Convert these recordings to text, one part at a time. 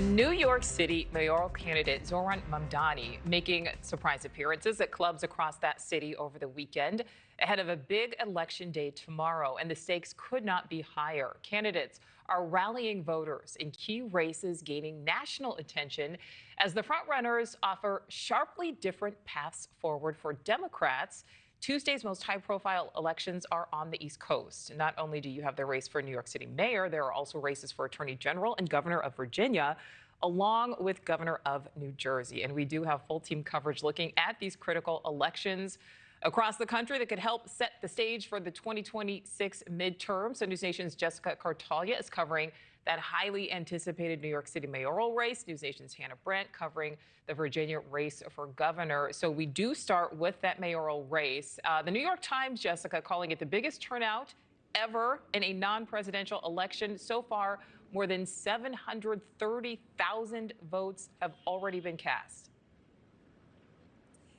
New York City mayoral candidate Zohran Mamdani making surprise appearances at clubs across that city over the weekend ahead of a big election day tomorrow, and the stakes could not be higher. Candidates are rallying voters in key races, gaining national attention as the frontrunners offer sharply different paths forward for Democrats. Tuesday's most high-profile elections are on the East Coast. Not only do you have the race for New York City mayor, there are also races for Attorney General and Governor of Virginia, along with Governor of New Jersey. And we do have full team coverage looking at these critical elections across the country that could help set the stage for the 2026 midterm. So NewsNation's Jessica Cartalia is covering that highly anticipated New York City mayoral race. NewsNation's Hannah Brent covering the Virginia race for governor. So we do start with that mayoral race. The New York Times, Jessica, calling it the biggest turnout ever in a non-presidential election. So far, more than 730,000 votes have already been cast.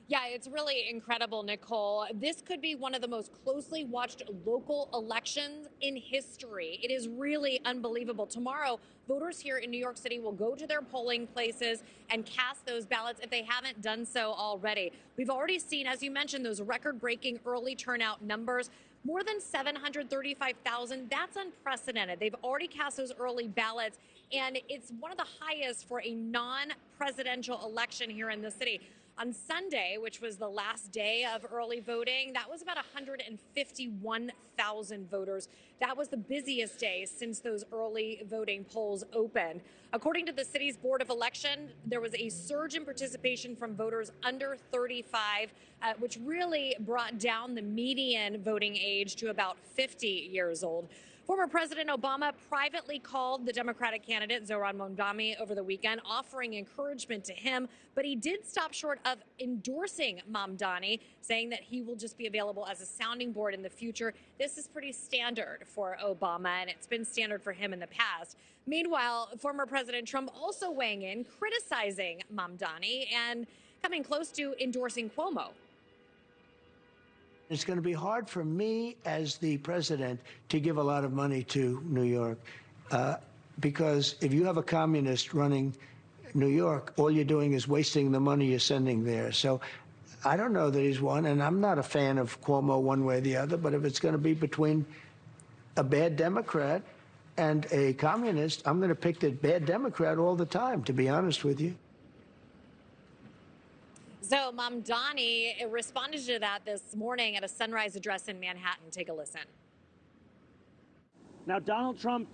Yeah, it's really incredible, Nicole. This could be one of the most closely watched local elections in history. It is really unbelievable. Tomorrow, voters here in New York City will go to their polling places and cast those ballots if they haven't done so already. We've already seen, as you mentioned, those record-breaking early turnout numbers. More than 735,000. That's unprecedented. They've already cast those early ballots, and it's one of the highest for a non-presidential election here in the city. On Sunday, which was the last day of early voting, that was about 151,000 voters. That was the busiest day since those early voting polls opened. According to the city's Board of Election, there was a surge in participation from voters under 35, which really brought down the median voting age to about 50 years old. Former President Obama privately called the Democratic candidate Zohran Mamdani over the weekend, offering encouragement to him, but he did stop short of endorsing Mamdani, saying that he will just be available as a sounding board in the future. This is pretty standard for Obama, and it's been standard for him in the past. Meanwhile, former President Trump also weighing in, criticizing Mamdani and coming close to endorsing Cuomo. It's going to be hard for me as the president to give a lot of money to New York because if you have a communist running New York, all you're doing is wasting the money you're sending there. So I don't know that he's won, and I'm not a fan of Cuomo one way or the other, but if it's going to be between a bad Democrat and a communist, I'm going to pick the bad Democrat all the time, to be honest with you. So Mamdani responded to that this morning at a sunrise address in Manhattan. Take a listen. Now, Donald Trump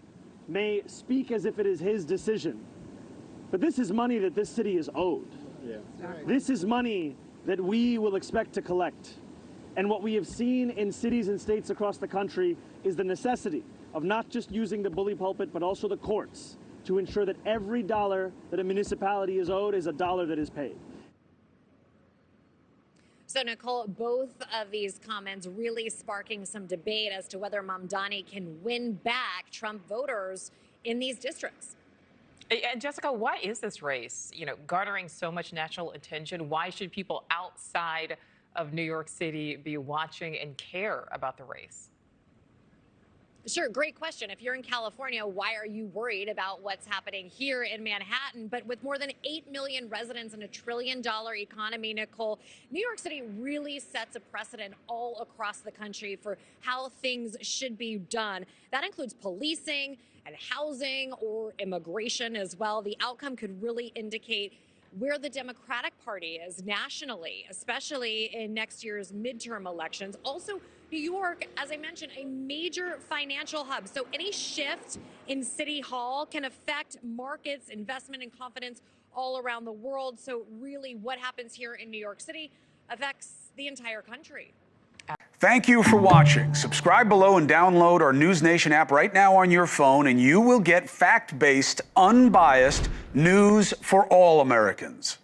may speak as if it is his decision, but this is money that this city is owed. Yeah. This is money that we will expect to collect. And what we have seen in cities and states across the country is the necessity of not just using the bully pulpit, but also the courts to ensure that every dollar that a municipality is owed is a dollar that is paid. So, Nicole, both of these comments really sparking some debate as to whether Mamdani can win back Trump voters in these districts. And Jessica, why is this race, garnering so much national attention? Why should people outside of New York City be watching and care about the race? Sure, great question. If you're in California, why are you worried about what's happening here in Manhattan? But with more than 8 million residents and $1 trillion economy, Nicole, New York City really sets a precedent all across the country for how things should be done. That includes policing and housing or immigration as well. The outcome could really indicate where the Democratic Party is nationally, especially in next year's midterm elections. Also, New York, as I mentioned, a major financial hub. So any shift in City Hall can affect markets, investment, and confidence all around the world. So really what happens here in New York City affects the entire country. Thank you for watching. Subscribe below and download our NewsNation app right now on your phone, and you will get fact-based, unbiased news for all Americans.